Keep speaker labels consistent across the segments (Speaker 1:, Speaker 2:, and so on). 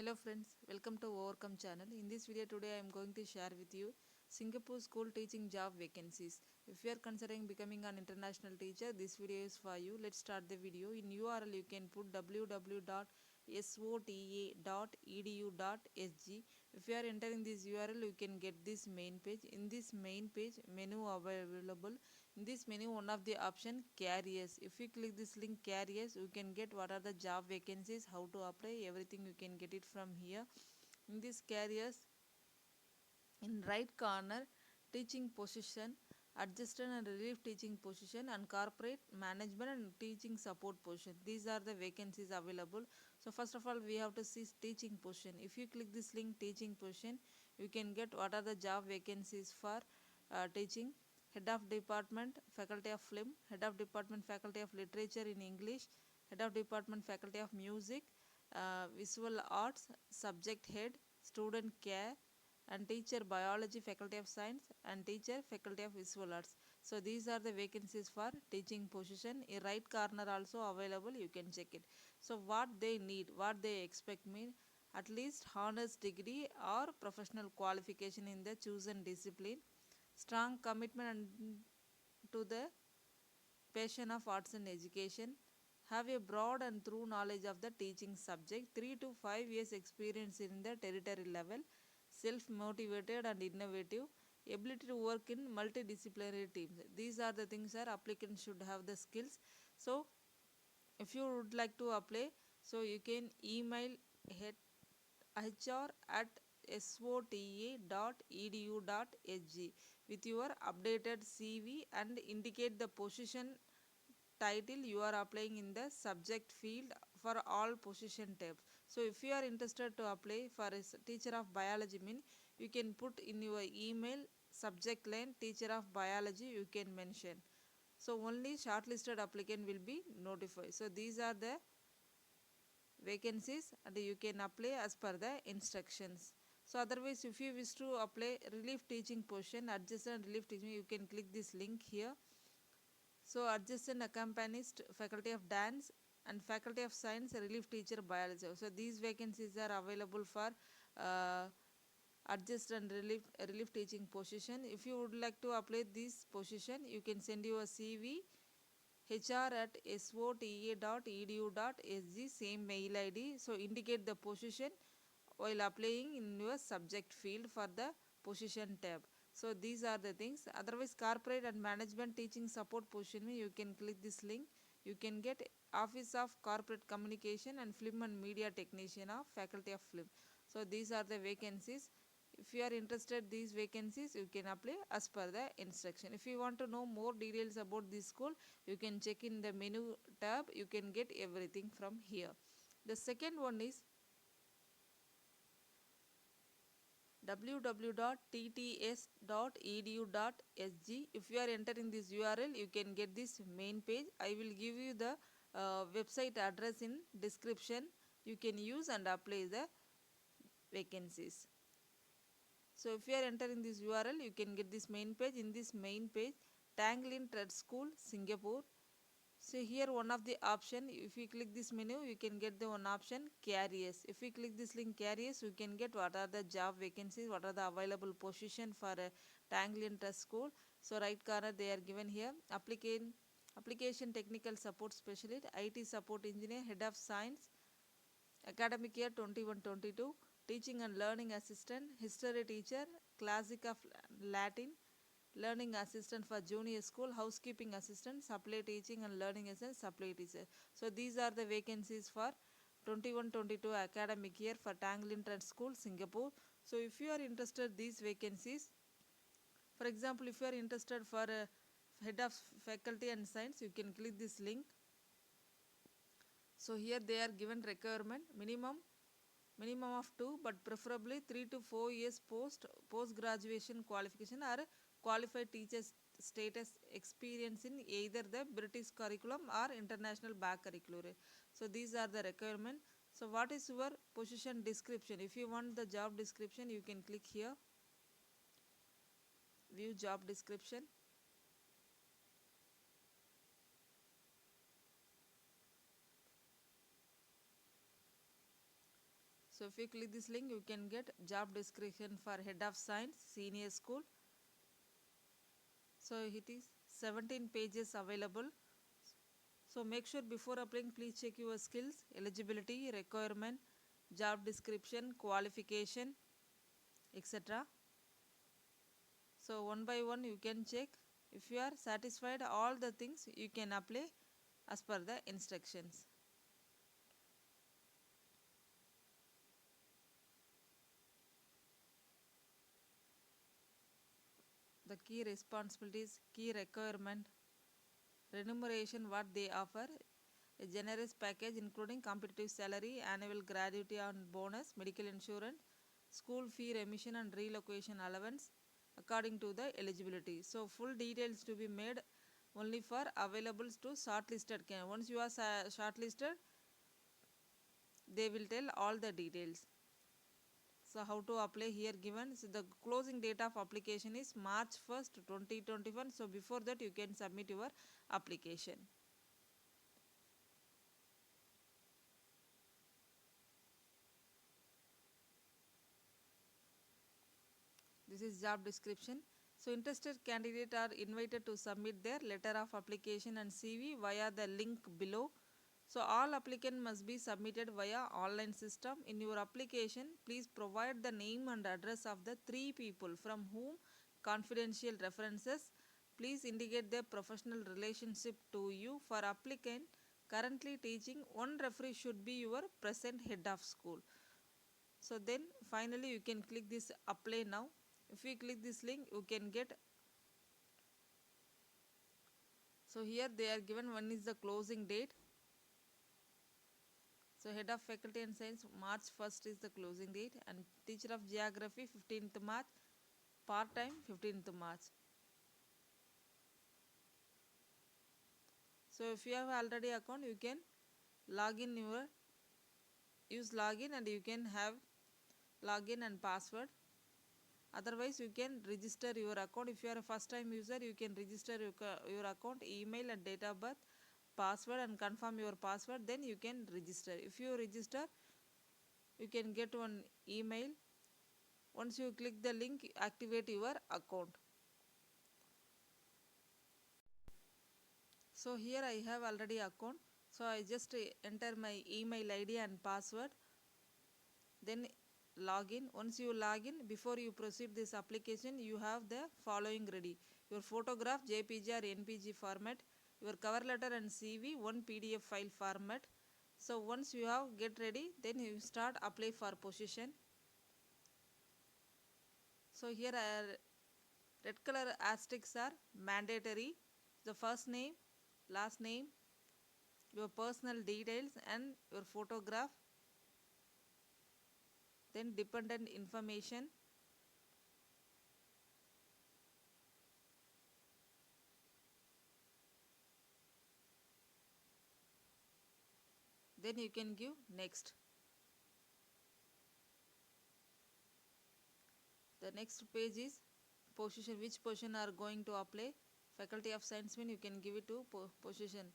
Speaker 1: Hello friends, welcome to Overcome channel. In this video today I am going to share with you Singapore school teaching job vacancies. If you are considering becoming an international teacher, this video is for you. Let's start the video. In URL you can put www.sota.edu.sg. If you are entering this URL you can get this main page. In this main page menu available. In this menu one of the option careers. If you click this link careers you can get what are the job vacancies, how to apply, everything you can get it from here. In this careers, in right corner, teaching position, adjunct and relief teaching position, and corporate management and teaching support position. These are the vacancies available. So first of all we have to see teaching position. If you click this link teaching position you can get what are the job vacancies for teaching. Head of department faculty of film, head of department faculty of literature in English, head of department faculty of music, visual arts, subject head, student care, and teacher biology faculty of science, and teacher faculty of visual arts. So these are the vacancies for teaching position. In right corner also available, you can check it. So what they need, what they expect mean at least honors degree or professional qualification in the chosen discipline, strong commitment to the passion of arts and education, have a broad and thorough knowledge of the teaching subject, 3 to 5 years experience in the territory level, self-motivated and innovative, ability to work in multidisciplinary teams. These are the things that applicants should have the skills. So if you would like to apply, so you can email hr@sota.edu.sg with your updated CV and indicate the position title you are applying in the subject field for all position tabs. So if you are interested to apply for a teacher of biology mean, you can put in your email subject line teacher of biology, you can mention. So only shortlisted applicant will be notified. So these are the vacancies and you can apply as per the instructions. So otherwise if you wish to apply relief teaching position, adjacent relief teaching, you can click this link here. So adjacent accompanist faculty of dance and faculty of science relief teacher biology. So these vacancies are available for uh, adjacent relief teaching position. If you would like to apply this position you can send your CV hr@sota.edu.sg, same mail id. So indicate the position while applying in your subject field for the position tab. So these are the things. Otherwise corporate and management teaching support position you can click this link. You can get office of corporate communication and film and media technician of faculty of film. So these are the vacancies. If you are interested these vacancies you can apply as per the instruction. If you want to know more details about this school you can check in the menu tab, you can get everything from here. The second one is www.tts.edu.sg. If you are entering this URL you can get this main page. I will give you the website address in description. You can use and apply the vacancies. So if you are entering this URL you can get this main page. In this main page Tanglin Trade School Singapore. So here one of the option, if you click this menu you can get the one option careers. If you click this link careers you can get what are the job vacancies, what are the available position for a Tanglin Trust School. So right corner they are given here application technical support specialist, IT support engineer, head of science, academic year 21-22, teaching and learning assistant, history teacher, classic of Latin, learning assistant for junior school, housekeeping assistant, supply teaching and learning assistant, supply teacher. So these are the vacancies for 21-22 academic year for Tanglin Trent School Singapore. So if you are interested these vacancies, for example if you are interested for head of faculty and science you can click this link. So here they are given requirement minimum of 2 but preferably 3 to 4 years post graduation qualification or qualified teachers status experience in either the British curriculum or international back curricular. So these are the requirement. So what is your position description? If you want the job description you can click here, view job description. So if you click this link, you can get job description for head of science senior school. So it is 17 pages available. So make sure before applying, please check your skills, eligibility, requirement, job description, qualification, etc. So one by one you can check. If you are satisfied all the things, you can apply as per the instructions. The key responsibilities, key requirement, remuneration what they offer, a generous package including competitive salary, annual gratuity and bonus, medical insurance, school fee remission and relocation allowance according to the eligibility. So full details to be made only for available to shortlisted can. Once you are shortlisted, they will tell all the details. So how to apply here given. So the closing date of application is March 1st, 2021. So before that you can submit your application. This is job description. So interested candidates are invited to submit their letter of application and CV via the link below. So all applicant must be submitted via online system. In your application, please provide the name and address of the three people from whom confidential references. Please indicate their professional relationship to you. For applicant currently teaching, one referee should be your present head of school. So then finally you can click this apply now. If you click this link, you can get. So here they are given one is the closing date. So head of faculty and science March 1st is the closing date, and teacher of geography 15th March, part time 15th March. So if you have already account, you can log in your use login and you can have login and password. Otherwise you can register your account. If you are a first time user, you can register your account, email and date of birth, password and confirm your password, then you can register. If you register, you can get one email. Once you click the link, activate your account. So here I have already account. So I just enter my email ID and password, then login. Once you login, before you proceed this application, you have the following ready: your photograph JPG or NPG format, your cover letter and CV one PDF file format. So once you have get ready, then you start apply for position. So here red color asterisks are mandatory. The first name, last name, your personal details and your photograph, then dependent information, then you can give next. The next page is position, which position are going to apply. Faculty of science mean you can give it to position.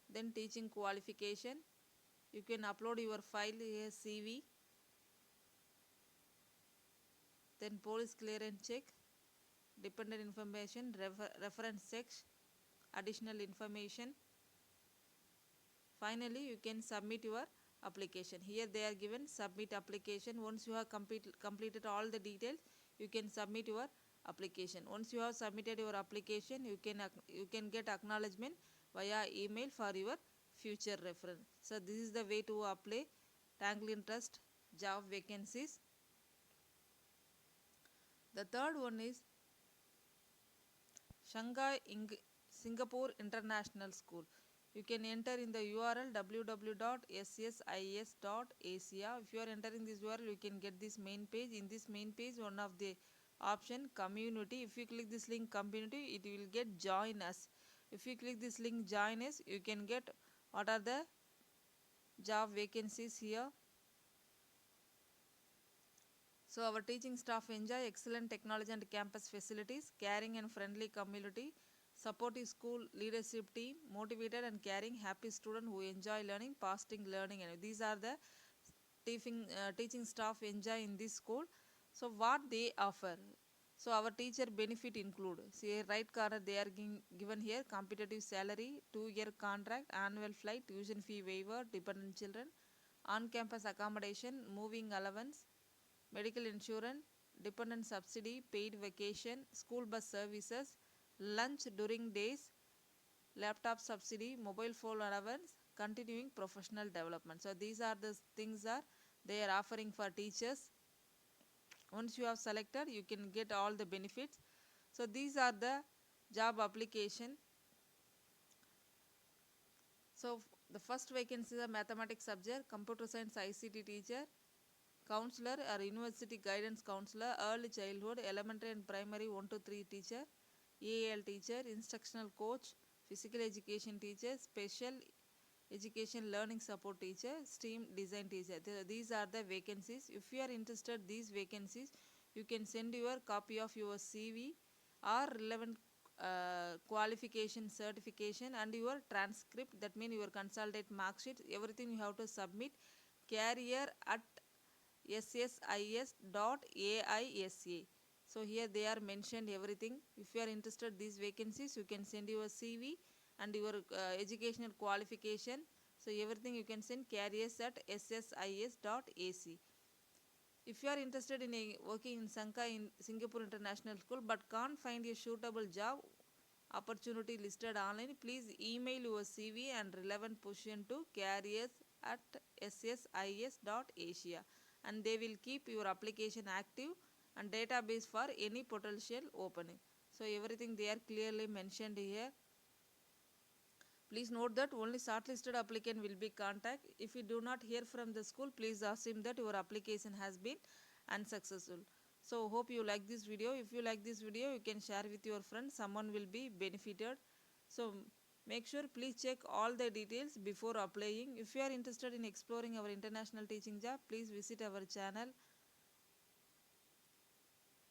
Speaker 1: Then teaching qualification, you can upload your file here CV. Then police clearance check, dependent information, reference checks, additional information. Finally you can submit your application. Here they are given submit application. Once you have completed all the details, you can submit your application. Once you have submitted your application, you can get acknowledgement via email for your future reference. So this is the way to apply Tanglin Trust job vacancies. The third one is Shanghai Singapore International School. You can enter in the URL www.ssis.asia. If you are entering this URL, you can get this main page. In this main page, one of the option community. If you click this link community, it will get join us. If you click this link join us, you can get what are the job vacancies here. So our teaching staff enjoy excellent technology and campus facilities, caring and friendly community, supportive school leadership team, motivated and caring, happy student who enjoy learning, positive learning. And these are the teaching staff enjoy in this school. So what they offer, so our teacher benefit include, see right corner they are given here: competitive salary, 2-year contract, annual flight, tuition fee waiver, dependent children, on campus accommodation, moving allowance, medical insurance, dependent subsidy, paid vacation, school bus services, lunch during days, laptop subsidy, mobile phone allowance, continuing professional development. So these are the things are they are offering for teachers. Once you have selected, you can get all the benefits. So these are the job application. So the first vacancy is a mathematics subject, computer science ICT teacher, counselor or university guidance counselor, early childhood, elementary and primary 1 to 3 teacher, EAL teacher, instructional coach, physical education teacher, special education learning support teacher, STEAM design teacher. These are the vacancies. If you are interested these vacancies, you can send your copy of your CV or relevant qualification certification and your transcript, that means your consultant mark sheet, everything you have to submit career at ssis.aisa. So here they are mentioned everything. If you are interested these vacancies, you can send your CV and your educational qualification. So everything you can send careers at ssis.ac. If you are interested in working in Sanka in Singapore International School but can't find a suitable job opportunity listed online, please email your CV and relevant position to careers at ssis.asia, and they will keep your application active and database for any potential opening. So everything they are clearly mentioned here. Please note that only shortlisted applicant will be contacted. If you do not hear from the school, please assume that your application has been unsuccessful. So hope you like this video. If you like this video, you can share with your friends. Someone will be benefited. So make sure please check all the details before applying. If you are interested in exploring our international teaching job, please visit our channel.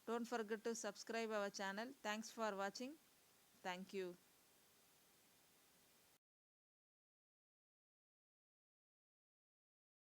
Speaker 1: Don't forget to subscribe our channel. Thanks for watching. Thank you.